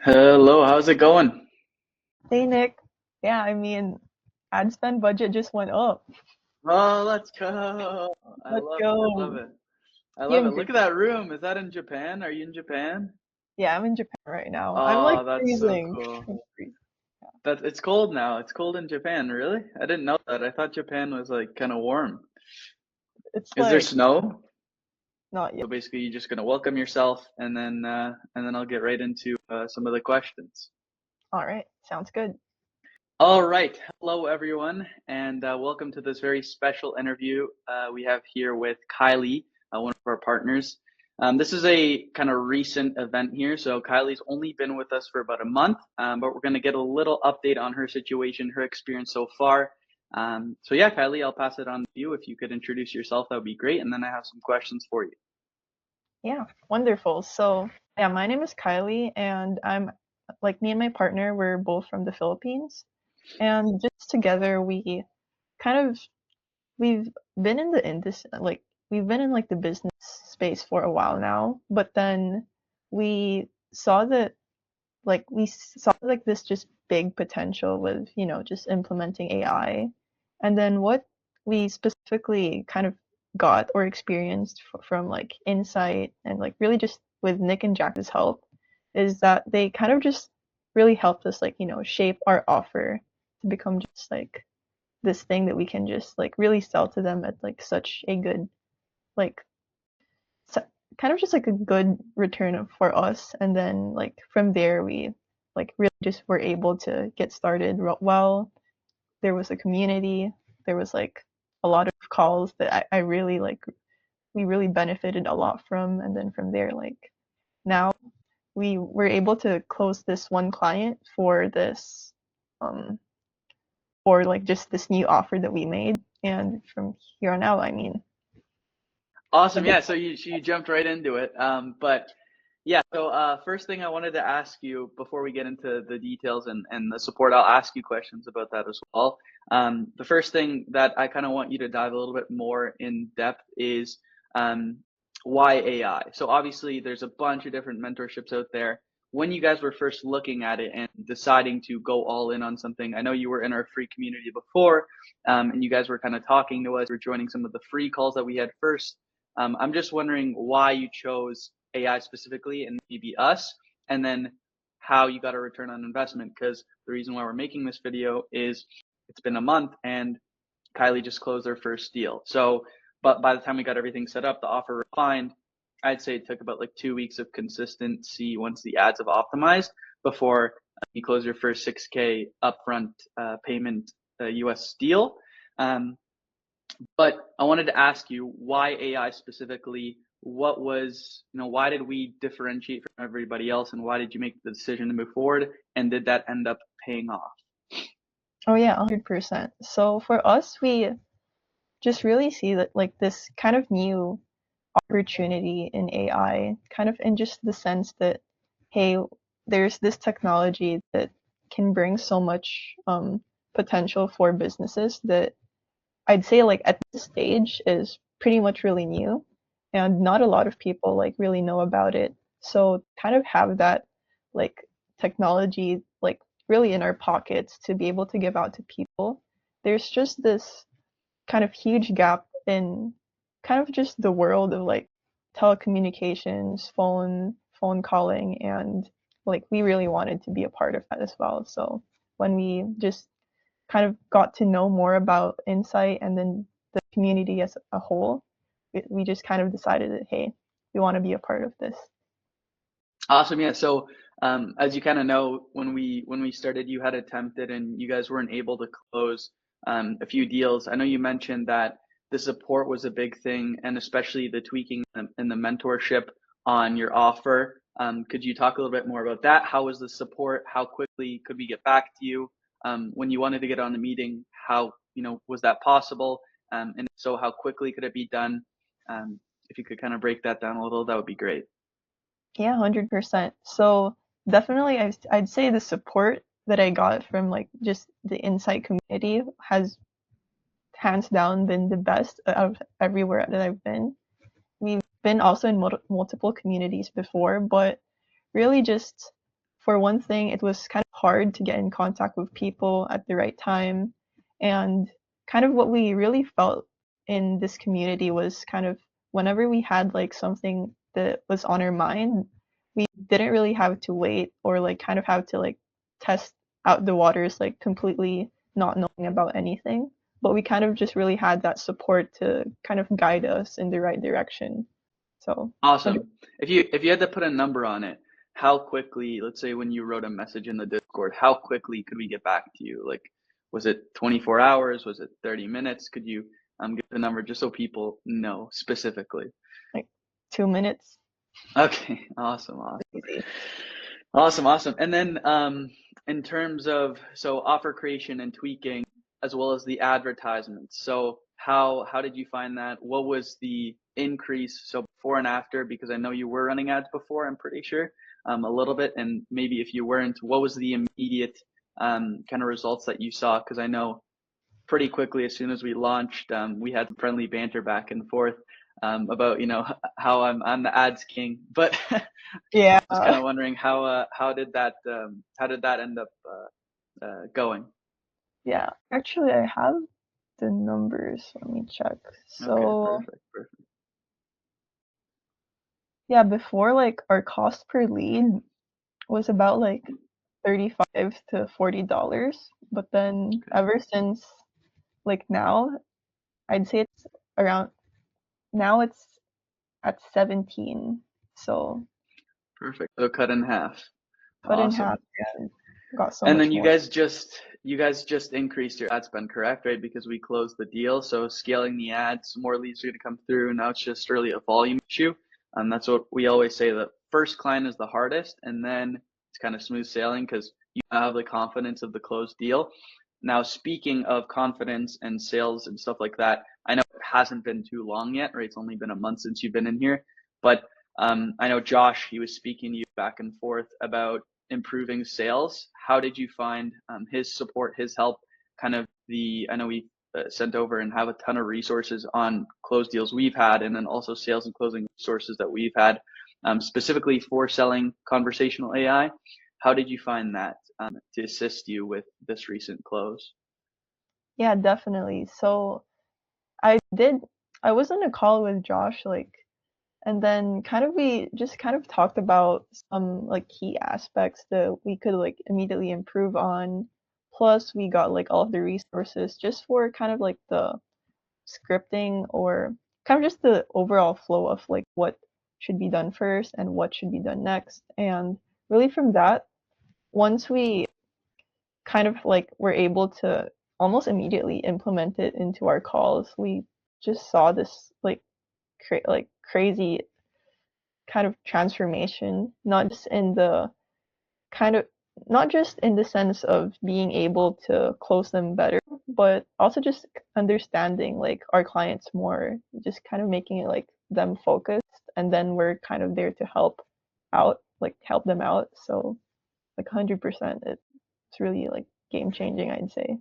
Hello, how's it going? Hey Nick. Yeah, ad spend budget just went up. Oh, let's go. I Let's love it. I love go. it. I Yeah, love I'm it. great. Look at that room. Is that in Japan? Are you in Japan? Yeah, I'm in Japan right now. I'm like Oh, that's so freezing. cool. I'm freezing. It's cold now. It's cold in Japan, really? I didn't know that. I thought Japan was like kind of warm. It's Is there like snow? not So yet. basically, you're just gonna welcome yourself, and then I'll get right into some of the questions. All right, sounds good. All right. Hello, everyone, and welcome to this very special interview we have here with Kylie, one of our partners. This is a kind of recent event here. So Kylie's only been with us for about a month, but we're going to get a little update on her situation, her experience so far. So yeah, Kylie, I'll pass it on to you. If you could introduce yourself, that would be great. And then I have some questions for you. Yeah, wonderful. So yeah, my name is Kylie, and I'm like me and my partner. We're both from the Philippines, and just together kind of we've been in the industry, like we've been in like the business space for a while now. But then we saw that we saw like this just big potential with, just implementing AI. And then what we specifically kind of got or experienced from like Insight and like really just with Nick and Jack's help is that they kind of just really helped us like, shape our offer to become just like this thing that we can just like really sell to them at like such a good like so, kind of just like a good return for us. And then like from there we like really just were able to get started well. There was a community. There was like a lot of calls that I really like we really benefited a lot from. And then from there, like now we were able to close this one client for this um for like just this new offer that we made. And from here on out, Awesome. like, Yeah. So you jumped right into it. But yeah. So first thing I wanted to ask you before we get into the details and the support, I'll ask you questions about that as well. The first thing that I kind of want you to dive a little bit more in depth is um, why AI. So obviously there's a bunch of different mentorships out there. When you guys were first looking at it and deciding to go all in on something, I know you were in our free community before, and you guys were kind of talking to us. We're joining some of the free calls that we had first. I'm just wondering why you chose AI specifically and maybe us, and then how you got a return on investment. Because the reason why we're making this video is it's been a month and Kylie just closed their first deal. So, but by the time we got everything set up, the offer refined, I'd say it took about like 2 weeks of consistency once the ads have optimized before you close your first 6K upfront payment US deal. Um, but I wanted to ask you why AI specifically? What was, why did we differentiate from everybody else and why did you make the decision to move forward? And did that end up paying off? oh yeah, 100%. So for us, we just really see that like this kind of new opportunity in AI, kind of in just the sense that, hey, there's this technology that can bring so much potential for businesses that I'd say like at this stage is pretty much really new and not a lot of people like really know about it. So kind of have that like technology like really in our pockets to be able to give out to people. There's just this kind of huge gap in kind of just the world of like telecommunications, phone calling, and like we really wanted to be a part of that as well. So when we just kind of got to know more about Insight and then the community as a whole, we just kind of decided that hey, we want to be a part of this. Awesome. Yeah. So, as you kind of know, when we started, you had attempted and you guys weren't able to close a few deals. I know you mentioned that the support was a big thing, and especially the tweaking and the mentorship on your offer. Could you talk a little bit more about that? How was the support? How quickly could we get back to you? When you wanted to get on the meeting, how, was that possible? And if so, how quickly could it be done? If you could kind of break that down a little, that would be great. Yeah, 100%. So definitely, I'd say the support that I got from like just the Insight community has hands down been the best out of everywhere that I've been. We've been also in multiple communities before, but really just for one thing, it was kind of hard to get in contact with people at the right time. And kind of what we really felt in this community was kind of whenever we had like something that was on our mind, we didn't really have to wait or like kind of have to like test out the waters like completely not knowing about anything. But we kind of just really had that support to kind of guide us in the right direction. So, Awesome. If you had to put a number on it, how quickly, let's say when you wrote a message in the Discord, how quickly could we get back to you? Like, was it 24 hours? Was it 30 minutes? Could you give the number just so people know specifically? like 2 minutes. Okay, awesome, awesome. Easy. Awesome, awesome. And then in terms of so offer creation and tweaking as well as the advertisements. So how did you find that? What was the increase so before and after? Because I know you were running ads before, I'm pretty sure, a little bit. And maybe if you weren't, what was the immediate kind of results that you saw? Because I know pretty quickly as soon as we launched, we had friendly banter back and forth about how I'm the ads king, but Yeah. was kind of wondering how did that end up going? Yeah. Actually, I have the numbers. Let me check. Okay, So, perfect, perfect. yeah, before like our cost per lead was about like 35 to $40, but then Okay, ever since like now, I'd say it's around now it's at 17. So, perfect. So cut in half. cut in half Awesome. and got so And then much you more. guys just increased your ad spend, correct? Right? Because we closed the deal. So scaling the ads, more leads are going to come through. Now it's just really a volume issue. That's what we always say. The first client is the hardest, and then it's kind of smooth sailing because you have the confidence of the closed deal. Now, speaking of confidence and sales and stuff like that, I know it hasn't been too long yet, right? It's only been a month since you've been in here, but I know Josh, he was speaking to you back and forth about improving sales. How did you find his support, his help? Kind of I know we sent over and have a ton of resources on closed deals we've had, and then also sales and closing resources that we've had specifically for selling conversational AI. How did you find that to assist you with this recent close? Yeah, definitely. So, I did I was on a call with Josh like and then kind of we just kind of talked about some like key aspects that we could like immediately improve on. Plus, we got like all of the resources just for kind of like the scripting or kind of just the overall flow of like what should be done first and what should be done next. And really from that, once we kind of like were able to almost immediately implement it into our calls, we just saw this like crazy kind of transformation, kind of not just in the sense of being able to close them better, but also just understanding like our clients more, just kind of making it like them focused, and then we're kind of there to help them out. So like 100%, it's really like game changing, I'd say.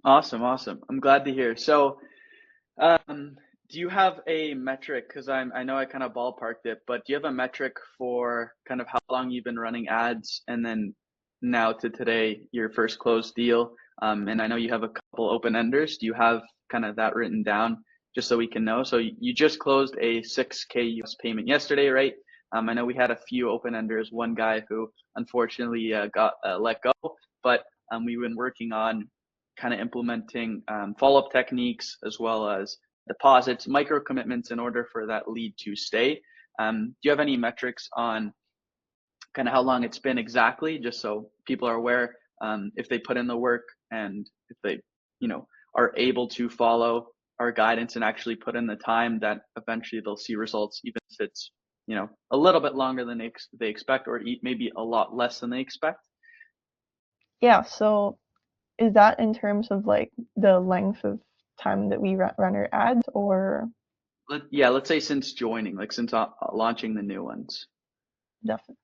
Awesome, awesome. I'm glad to hear. So, do you have a metric? Because I know I kind of ballparked it, but do you have a metric for kind of how long you've been running ads, and then now to today, your first closed deal? And I know you have a couple open enders. Do you have kind of that written down just so we can know? So you just closed a 6K US payment yesterday, right? I know we had a few open enders. One guy who unfortunately got let go, but we've been working on kind of implementing follow-up techniques as well as deposits, micro commitments in order for that lead to stay. Do you have any metrics on kind of how long it's been exactly, just so people are aware if they put in the work and if they, are able to follow our guidance and actually put in the time that eventually they'll see results, even if it's, a little bit longer than they expect or maybe a lot less than they expect? Yeah, so is that in terms of like the length of time that we run our ads, or Yeah, let's say since joining, like since launching the new ones. definitely?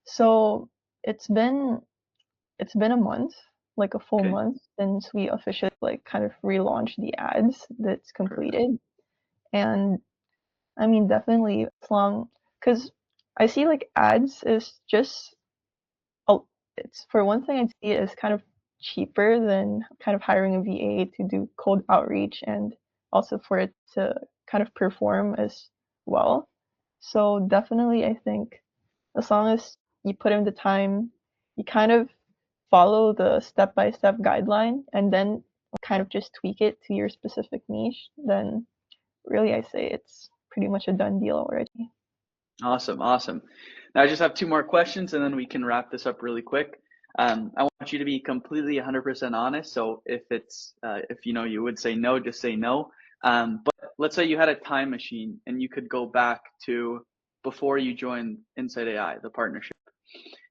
So it's been it's been a month, like a full Okay, month since we officially like kind of relaunched the ads that's perfect. completed. And I mean, definitely as long, because I see like ads is just it's for one thing, I'd see it as kind of cheaper than kind of hiring a VA to do cold outreach and also for it to kind of perform as well. So definitely, I think as long as you put in the time, you kind of follow the step-by-step guideline and then kind of just tweak it to your specific niche, then really I say it's pretty much a done deal already. Awesome, awesome. Now I just have two more questions and then we can wrap this up really quick. I want you to be completely 100% honest. So if you know you would say no, just say no. But let's say you had a time machine and you could go back to before you joined Insight AI, the partnership.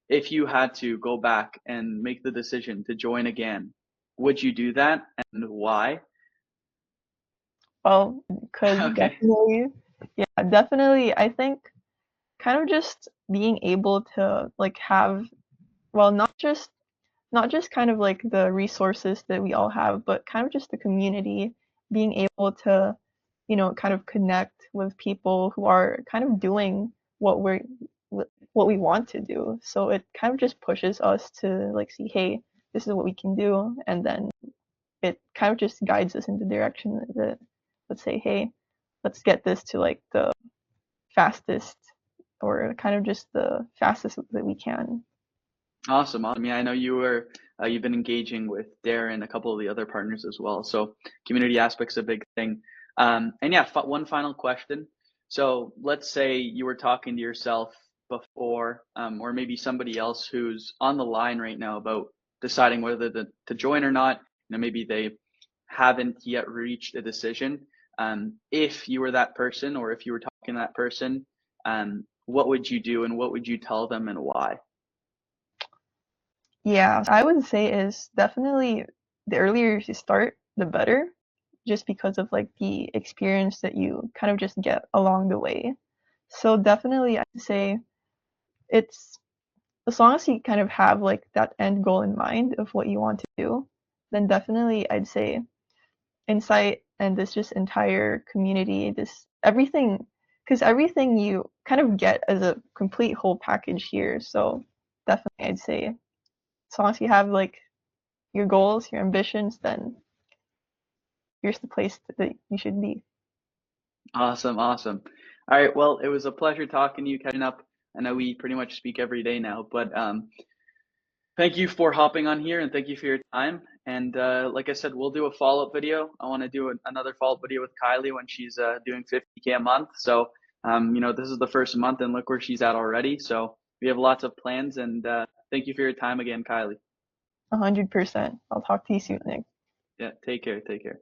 If you had to go back and make the decision to join again, would you do that and why? Well, because Okay. definitely, yeah, definitely, I think kind of just being able to like have, well, not just kind of like the resources that we all have, but kind of just the community, being able to, kind of connect with people who are kind of doing what what we want to do. So it kind of just pushes us to like see, hey, this is what we can do, and then it kind of just guides us in the direction that let's say, hey, let's get this to like the fastest or kind of just the fastest that we can. Awesome, awesome. Yeah, I know you've been engaging with Darren, a couple of the other partners as well. So community aspect's a big thing. And yeah, one final question. So let's say you were talking to yourself before, or maybe somebody else who's on the line right now about deciding whether to join or not. You know, maybe they haven't yet reached a decision. If you were that person, or if you were talking to that person, what would you do and what would you tell them and why? Yeah, I would say is definitely the earlier you start, the better, just because of like the experience that you kind of just get along the way. So definitely I'd say it's as long as you kind of have like that end goal in mind of what you want to do, then definitely I'd say Insight and this just entire community, this everything, because everything you kind of get as a complete whole package here. So definitely I'd say as long as you have like your goals, your ambitions, then here's the place that you should be. Awesome, awesome. All right, well, it was a pleasure talking to you, catching up. I know we pretty much speak every day now, but thank you for hopping on here and thank you for your time. And like I said, we'll do a follow-up video. I want to do another follow-up video with Kylie when she's doing 50K a month. So, this is the first month and look where she's at already. So we have lots of plans and thank you for your time again, Kylie. 100%. I'll talk to you soon, Nick. Yeah, take care, take care.